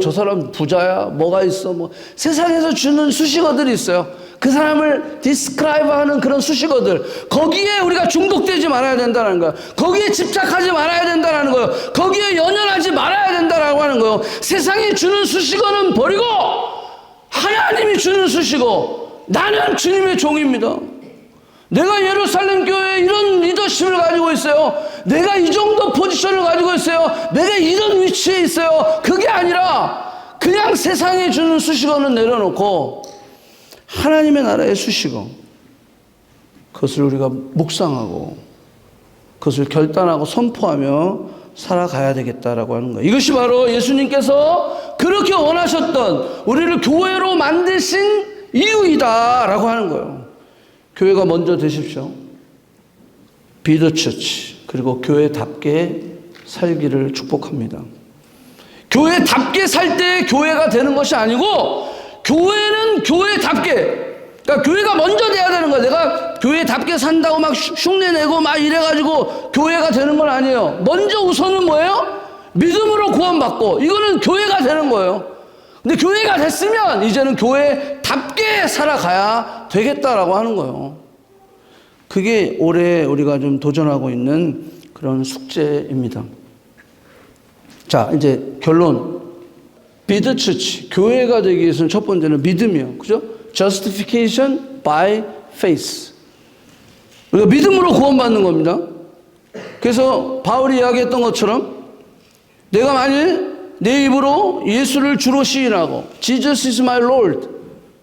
저 사람 부자야, 뭐가 있어, 세상에서 주는 수식어들이 있어요. 그 사람을 디스크라이브 하는 그런 수식어들. 거기에 우리가 중독되지 말아야 된다는 거예요. 거기에 집착하지 말아야 된다는 거예요. 거기에 연연하지 말아야 된다라고 하는 거예요. 세상이 주는 수식어는 버리고 하나님이 주는 수식어. 나는 주님의 종입니다. 내가 예루살렘 교회에 이런 리더십을 가지고 있어요. 내가 이 정도 포지션을 가지고 있어요. 내가 이런 위치에 있어요. 그게 아니라 그냥 세상에 주는 수식어는 내려놓고 하나님의 나라의 수식어, 그것을 우리가 묵상하고 그것을 결단하고 선포하며 살아가야 되겠다라고 하는 거예요. 이것이 바로 예수님께서 그렇게 원하셨던 우리를 교회로 만드신 이유이다라고 하는 거예요. 교회가 먼저 되십시오. Be the church. 그리고 교회답게 살기를 축복합니다. 교회답게 살 때 교회가 되는 것이 아니고 교회는 교회답게, 그러니까 교회가 먼저 돼야 되는 거야. 내가 교회답게 산다고 막 흉내내고 막 이래가지고 교회가 되는 건 아니에요. 먼저 우선은 뭐예요? 믿음으로 구원받고, 이거는 교회가 되는 거예요. 근데 교회가 됐으면 이제는 교회답게 살아가야 되겠다라고 하는 거예요. 그게 올해 우리가 좀 도전하고 있는 그런 숙제입니다. 자, 이제 결론. Be the church. 교회가 되기 위해서는 첫 번째는 믿음이요. 그죠? Justification by faith. 우리가 믿음으로 구원받는 겁니다. 그래서 바울이 이야기했던 것처럼 내가 만일 내 입으로 예수를 주로 시인하고 Jesus is my Lord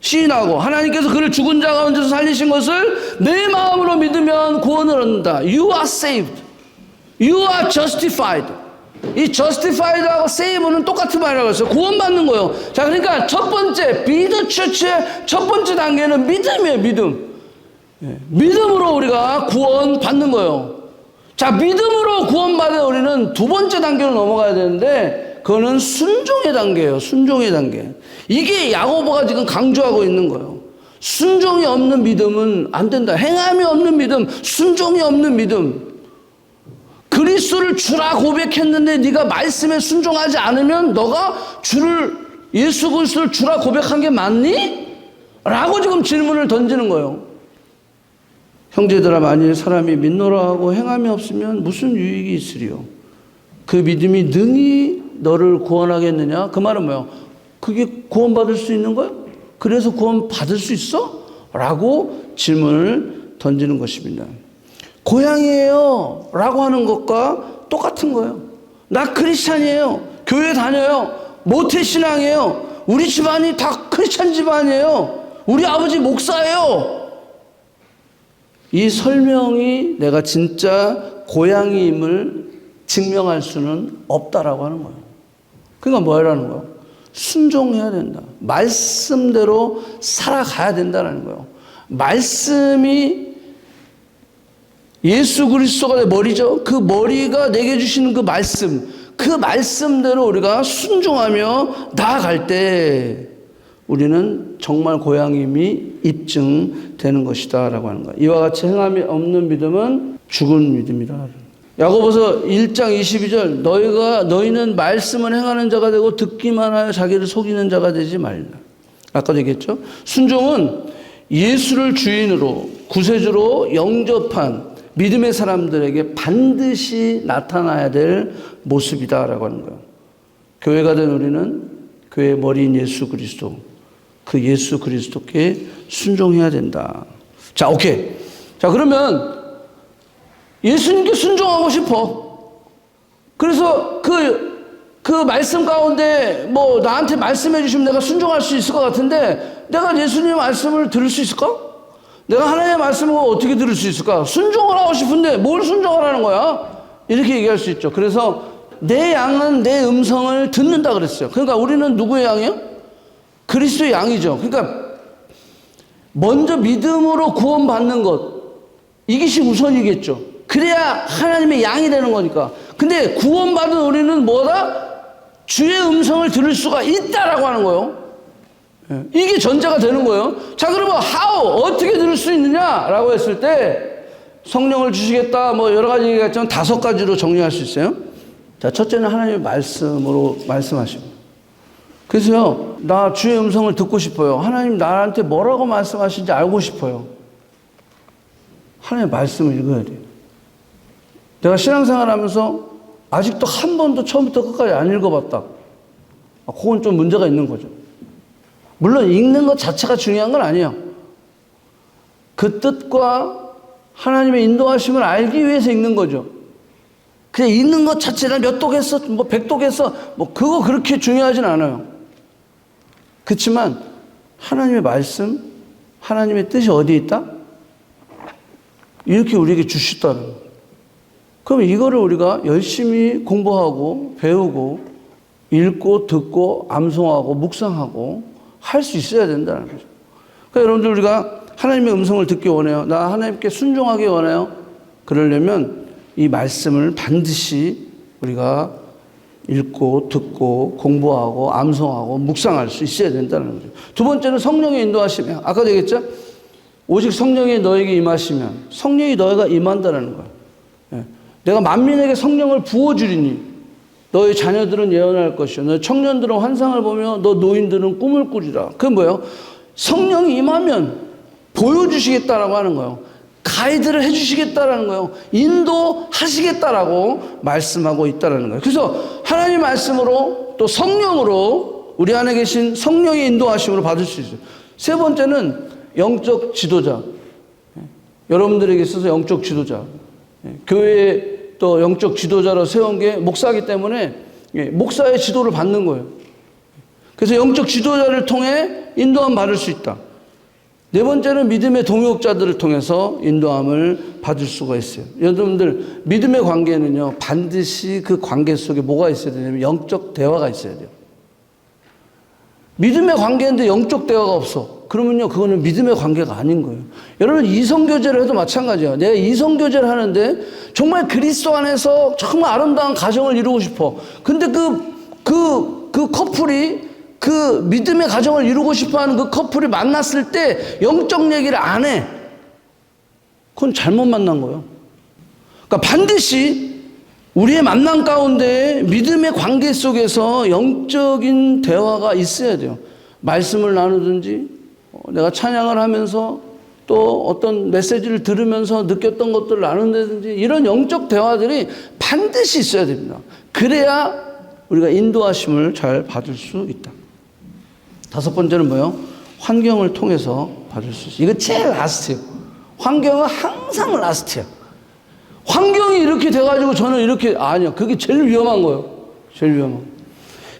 시인하고 하나님께서 그를 죽은 자 가운데서 살리신 것을 내 마음으로 믿으면 구원을 얻는다. You are saved. You are justified. 이 justified하고 save는 똑같은 말이라고 했어요. 구원받는 거예요. 자, 그러니까 첫 번째 be the church의 첫 번째 단계는 믿음이에요. 믿음. 믿음으로 우리가 구원받는 거예요. 자, 믿음으로 구원받은 우리는 두 번째 단계로 넘어가야 되는데 그거는 순종의 단계예요. 순종의 단계. 이게 야고보가 지금 강조하고 있는 거예요. 순종이 없는 믿음은 안 된다. 행함이 없는 믿음, 순종이 없는 믿음. 그리스도를 주라 고백했는데 네가 말씀에 순종하지 않으면 너가 예수 그리스도를 주라 고백한 게 맞니? 라고 지금 질문을 던지는 거예요. 형제들아, 만일 사람이 믿노라 하고 행함이 없으면 무슨 유익이 있으리요? 그 믿음이 능히 너를 구원하겠느냐? 그 말은 뭐예요? 그게 구원받을 수 있는 거야? 그래서 구원받을 수 있어? 라고 질문을 던지는 것입니다. 고향이에요 라고 하는 것과 똑같은 거예요. 나 크리스찬이에요. 교회 다녀요. 모태신앙이에요. 우리 집안이 다 크리스찬 집안이에요. 우리 아버지 목사예요. 이 설명이 내가 진짜 고향임을 증명할 수는 없다라고 하는 거예요. 그러니까 뭐라는 거예요? 순종해야 된다. 말씀대로 살아가야 된다는 거예요. 말씀이 예수 그리스도가 내 머리죠. 그 머리가 내게 주시는 그 말씀대로 우리가 순종하며 나아갈 때 우리는 정말 고향임이 입증되는 것이다 라고 하는 거예요. 이와 같이 행함이 없는 믿음은 죽은 믿음이라. 야고보서 1장 22절 너희는 말씀을 행하는 자가 되고 듣기만 하여 자기를 속이는 자가 되지 말라. 아까도 얘기했죠. 순종은 예수를 주인으로 구세주로 영접한 믿음의 사람들에게 반드시 나타나야 될 모습이다라고 하는 거예요. 교회가 된 우리는 교회의 머리인 예수 그리스도, 그 예수 그리스도께 순종해야 된다. 자, 오케이. 자, 그러면 예수님께 순종하고 싶어. 그래서 그 말씀 가운데 나한테 말씀해 주시면 내가 순종할 수 있을 것 같은데 내가 예수님 말씀을 들을 수 있을까? 내가 하나님의 말씀을 어떻게 들을 수 있을까? 순종을 하고 싶은데 뭘 순종하라는 거야? 이렇게 얘기할 수 있죠. 그래서 내 양은 내 음성을 듣는다 그랬어요. 그러니까 우리는 누구의 양이요? 그리스도의 양이죠. 그러니까 먼저 믿음으로 구원받는 것, 이것이 우선이겠죠. 그래야 하나님의 양이 되는 거니까. 근데 구원받은 우리는 뭐다? 주의 음성을 들을 수가 있다라고 하는 거예요. 이게 전제가 되는 거예요. 자, 그러면 어떻게 들을 수 있느냐라고 했을 때 성령을 주시겠다 뭐 여러 가지 얘기가 있지만 5가지로 정리할 수 있어요. 자, 첫째는 하나님의 말씀으로 말씀하십니다. 그래서요, 나 주의 음성을 듣고 싶어요. 하나님 나한테 뭐라고 말씀하시는지 알고 싶어요. 하나님의 말씀을 읽어야 돼요. 내가 신앙생활 하면서 아직도 한 번도 처음부터 끝까지 안 읽어봤다. 그건 좀 문제가 있는 거죠. 물론 읽는 것 자체가 중요한 건 아니에요. 그 뜻과 하나님의 인도하심을 알기 위해서 읽는 거죠. 그냥 읽는 것 자체는 몇 독했어, 뭐 100독했어, 뭐 그거 그렇게 중요하진 않아요. 그렇지만 하나님의 말씀, 하나님의 뜻이 어디에 있다? 이렇게 우리에게 주시다는 거예요. 그럼 이거를 우리가 열심히 공부하고 배우고 읽고 듣고 암송하고 묵상하고 할 수 있어야 된다는 거죠. 그러니까 여러분들 우리가 하나님의 음성을 듣기 원해요. 나 하나님께 순종하기 원해요. 그러려면 이 말씀을 반드시 우리가 읽고 듣고 공부하고 암송하고 묵상할 수 있어야 된다는 거죠. 두 번째는 성령의 인도하시면, 아까도 얘기했죠? 오직 성령이 너에게 임하시면 성령이 너희가 임한다는 거예요. 내가 만민에게 성령을 부어주리니 너희 자녀들은 예언할 것이요 너희 청년들은 환상을 보며 너 노인들은 꿈을 꾸리라. 그건 뭐예요? 성령이 임하면 보여주시겠다라고 하는 거예요. 가이드를 해주시겠다라는 거예요. 인도하시겠다라고 말씀하고 있다라는 거예요. 그래서 하나님 말씀으로 또 성령으로 우리 안에 계신 성령의 인도하심으로 받을 수 있어요. 세 번째는 영적 지도자. 여러분들에게 있어서 영적 지도자. 교회에 또 영적 지도자로 세운 게 목사이기 때문에 목사의 지도를 받는 거예요. 그래서 영적 지도자를 통해 인도함 받을 수 있다. 네 번째는 믿음의 동역자들을 통해서 인도함을 받을 수가 있어요. 여러분들 믿음의 관계는요, 반드시 그 관계 속에 뭐가 있어야 되냐면 영적 대화가 있어야 돼요. 믿음의 관계인데 영적 대화가 없어. 그러면요, 그거는 믿음의 관계가 아닌 거예요. 여러분, 이성교제를 해도 마찬가지예요. 내가 이성교제를 하는데 정말 그리스도 안에서 정말 아름다운 가정을 이루고 싶어. 근데 그 커플이 그 믿음의 가정을 이루고 싶어 하는 그 커플이 만났을 때 영적 얘기를 안 해. 그건 잘못 만난 거예요. 그러니까 반드시 우리의 만남 가운데 믿음의 관계 속에서 영적인 대화가 있어야 돼요. 말씀을 나누든지 내가 찬양을 하면서 또 어떤 메시지를 들으면서 느꼈던 것들을 나눈다든지 이런 영적 대화들이 반드시 있어야 됩니다. 그래야 우리가 인도하심을 잘 받을 수 있다. 다섯 번째는 뭐예요? 환경을 통해서 받을 수 있어요. 이거 제일 라스트예요. 환경은 항상 라스트예요. 환경이 이렇게 돼가지고 저는 이렇게, 아니요. 그게 제일 위험한 거예요. 제일 위험한 거예요.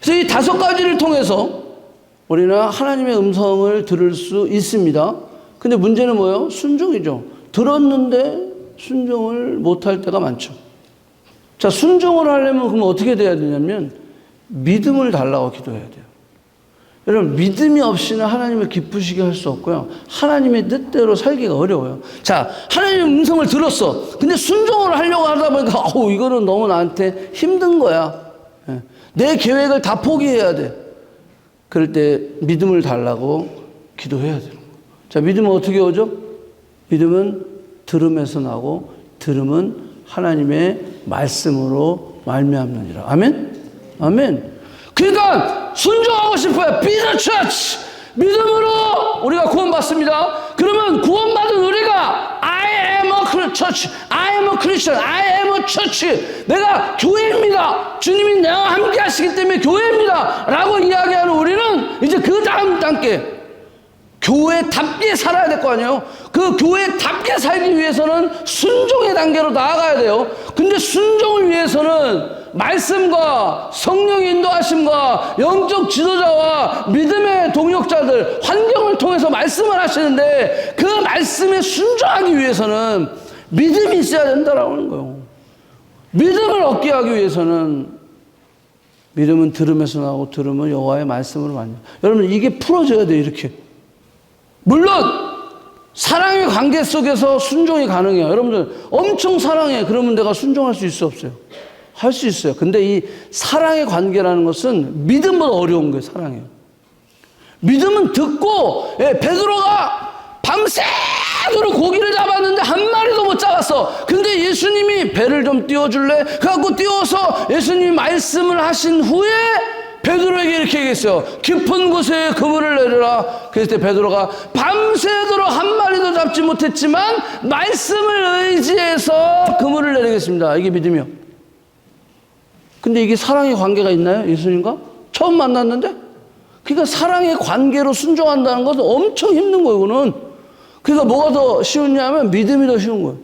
그래서 이 5가지를 통해서 우리는 하나님의 음성을 들을 수 있습니다. 근데 문제는 뭐예요? 순종이죠. 들었는데 순종을 못할 때가 많죠. 자, 순종을 하려면 그럼 어떻게 돼야 되냐면 믿음을 달라고 기도해야 돼요. 여러분, 믿음이 없이는 하나님을 기쁘시게 할 수 없고요. 하나님의 뜻대로 살기가 어려워요. 자, 하나님의 음성을 들었어. 근데 순종을 하려고 하다 보니까 이거는 너무 나한테 힘든 거야. 내 계획을 다 포기해야 돼. 그럴 때 믿음을 달라고 기도해야 돼요. 자, 믿음은 어떻게 오죠? 믿음은 들음에서 나고 들음은 하나님의 말씀으로 말미암느니라. 아멘? 아멘. 그러니까 순종하고 싶어요. Be the church. 믿음으로 우리가 구원받습니다. 그러면 구원받은 우리가 I am a church. I am a Christian. I am a church. 내가 교회입니다. 주님이 나와 함께 하시기 때문에 교회입니다. 라고 이야기하는 우리는 이제 그 다음 단계 교회답게 살아야 될 거 아니에요? 그 교회답게 살기 위해서는 순종의 단계로 나아가야 돼요. 근데 순종을 위해서는 말씀과 성령의 인도하심과 영적 지도자와 믿음의 동역자들, 환경을 통해서 말씀을 하시는데 그 말씀에 순종하기 위해서는 믿음이 있어야 된다라고 하는 거예요. 믿음을 얻게 하기 위해서는 믿음은 들음에서 나오고 들음은 여호와의 말씀으로 만나. 여러분 이게 풀어져야 돼요. 이렇게. 물론 사랑의 관계 속에서 순종이 가능해요. 여러분들 엄청 사랑해. 그러면 내가 순종할 수 있어 없어요? 할 수 있어요. 근데 이 사랑의 관계라는 것은 믿음보다 어려운 거예요. 사랑이에요. 믿음은 듣고 베드로가 밤새도록 고기를 잡았는데 한 마리도 못 잡았어. 근데 예수님이 배를 좀 띄워줄래? 그래갖고 띄워서 예수님이 말씀을 하신 후에 베드로에게 이렇게 얘기했어요. 깊은 곳에 그물을 내려라. 그랬을 때 베드로가 밤새도록 한 마리도 잡지 못했지만 말씀을 의지해서 그물을 내리겠습니다. 이게 믿음이요. 근데 이게 사랑의 관계가 있나요? 예수님과? 처음 만났는데? 그러니까 사랑의 관계로 순종한다는 것은 엄청 힘든 거예요. 이거는. 그러니까 뭐가 더 쉬웠냐면 믿음이 더 쉬운 거예요.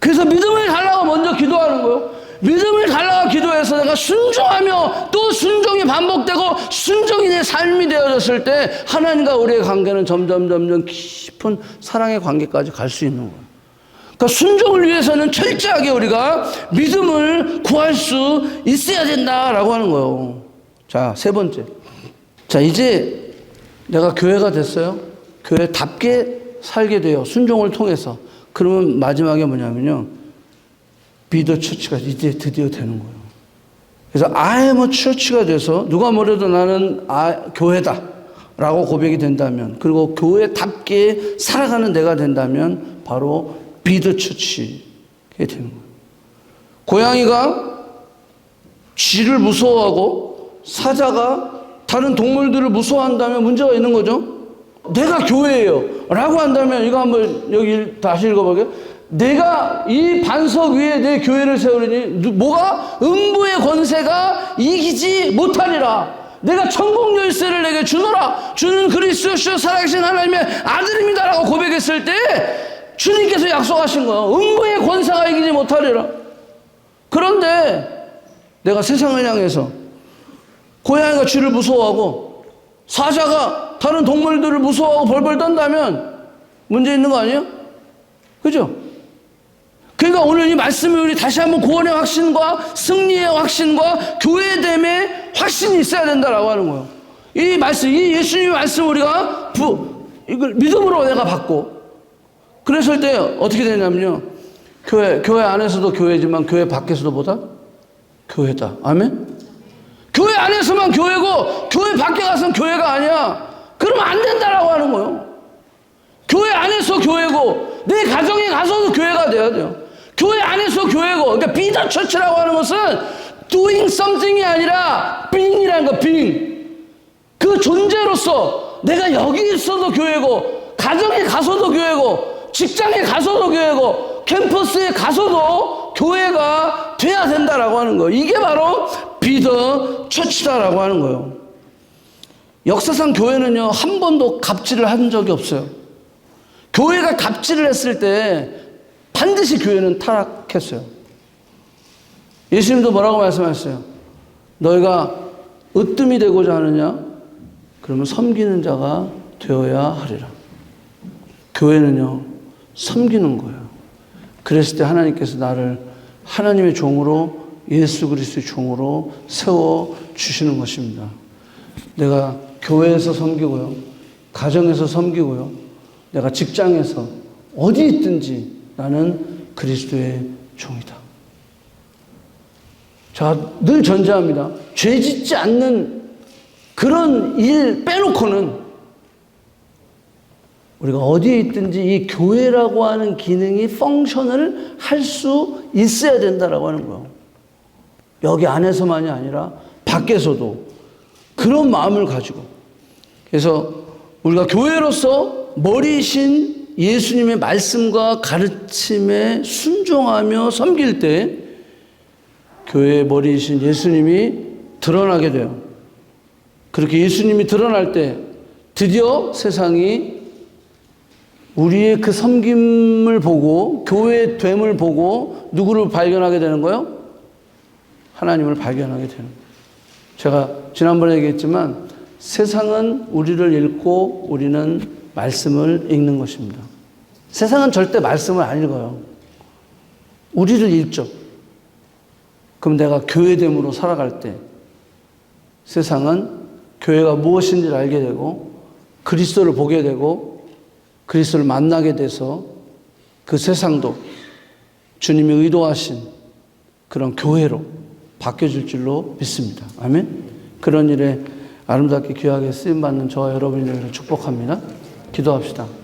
그래서 믿음을 달라고 먼저 기도하는 거예요. 믿음을 달라고 기도해서 내가 순종하며 또 순종이 반복되고 순종이 내 삶이 되어졌을 때 하나님과 우리의 관계는 점점 깊은 사랑의 관계까지 갈 수 있는 거예요. 그러니까 순종을 위해서는 철저하게 우리가 믿음을 구할 수 있어야 된다라고 하는 거예요. 자, 세 번째. 자, 이제 내가 교회가 됐어요. 교회답게 살게 돼요. 순종을 통해서. 그러면 마지막에 뭐냐면요. 비더 처치가 이제 드디어 되는 거예요. 그래서 I am a church가 돼서 누가 뭐래도 나는 교회다 라고 고백이 된다면, 그리고 교회답게 살아가는 내가 된다면 바로 비더 처치가 되는 거예요. 고양이가 쥐를 무서워하고 사자가 다른 동물들을 무서워한다면 문제가 있는 거죠. 내가 교회예요 라고 한다면, 이거 한번 여기 다시 읽어보게요. 내가 이 반석 위에 내 교회를 세우리니 뭐가? 음부의 권세가 이기지 못하리라. 내가 천국 열쇠를 내게 주노라. 주는 그리스도시요 살아계신 하나님의 아들입니다 라고 고백했을 때 주님께서 약속하신 거예요. 음부의 권세가 이기지 못하리라. 그런데 내가 세상을 향해서 고양이가 쥐를 무서워하고 사자가 다른 동물들을 무서워하고 벌벌 떤다면 문제 있는 거 아니에요? 그죠? 그러니까 오늘 이 말씀이 우리 다시 한번 구원의 확신과 승리의 확신과 교회됨의 확신이 있어야 된다라고 하는 거예요. 이 말씀, 이 예수님의 말씀 우리가 이걸 믿음으로 내가 받고, 그랬을 때 어떻게 되냐면요. 교회 안에서도 교회지만 교회 밖에서도 보다 교회다. 아멘? 교회 안에서만 교회고 교회 밖에 가서는 교회가 아니야. 그러면 안 된다라고 하는 거예요. 교회 안에서 교회고 내 가정에 가서도 교회가 돼야 돼요. 교회 안에서 교회고, 그러니까 비더 처치라고 하는 것은 doing something이 아니라 being이라는 거, being. 그 존재로서 내가 여기 있어도 교회고, 가정에 가서도 교회고, 직장에 가서도 교회고, 캠퍼스에 가서도 교회가 돼야 된다라고 하는 거예요. 이게 바로 비더 처치다라고 하는 거예요. 역사상 교회는요, 한 번도 갑질을 한 적이 없어요. 교회가 갑질을 했을 때 반드시 교회는 타락했어요. 예수님도 뭐라고 말씀하셨어요? 너희가 으뜸이 되고자 하느냐? 그러면 섬기는 자가 되어야 하리라. 교회는요, 섬기는 거예요. 그랬을 때 하나님께서 나를 하나님의 종으로, 예수 그리스도의 종으로 세워주시는 것입니다. 내가 교회에서 섬기고요, 가정에서 섬기고요, 내가 직장에서 어디 있든지 나는 그리스도의 종이다. 제가 늘 전제합니다. 죄 짓지 않는 그런 일 빼놓고는 우리가 어디에 있든지 이 교회라고 하는 기능이 펑션을 할 수 있어야 된다라고 하는 거예요. 여기 안에서만이 아니라 밖에서도 그런 마음을 가지고. 그래서 우리가 교회로서 머리이신 예수님의 말씀과 가르침에 순종하며 섬길 때 교회의 머리이신 예수님이 드러나게 돼요. 그렇게 예수님이 드러날 때 드디어 세상이 우리의 그 섬김을 보고, 교회의 됨을 보고 누구를 발견하게 되는 거예요? 하나님을 발견하게 되는 거예요. 제가 지난번에 얘기했지만 세상은 우리를 읽고 우리는 말씀을 읽는 것입니다. 세상은 절대 말씀을 안 읽어요. 우리를 읽죠. 그럼 내가 교회됨으로 살아갈 때 세상은 교회가 무엇인지를 알게 되고 그리스도를 보게 되고 그리스도를 만나게 돼서 그 세상도 주님이 의도하신 그런 교회로 바뀌어질 줄로 믿습니다. 아멘. 그런 일에 아름답게 귀하게 쓰임받는 저와 여러분들을 축복합니다. 기도합시다.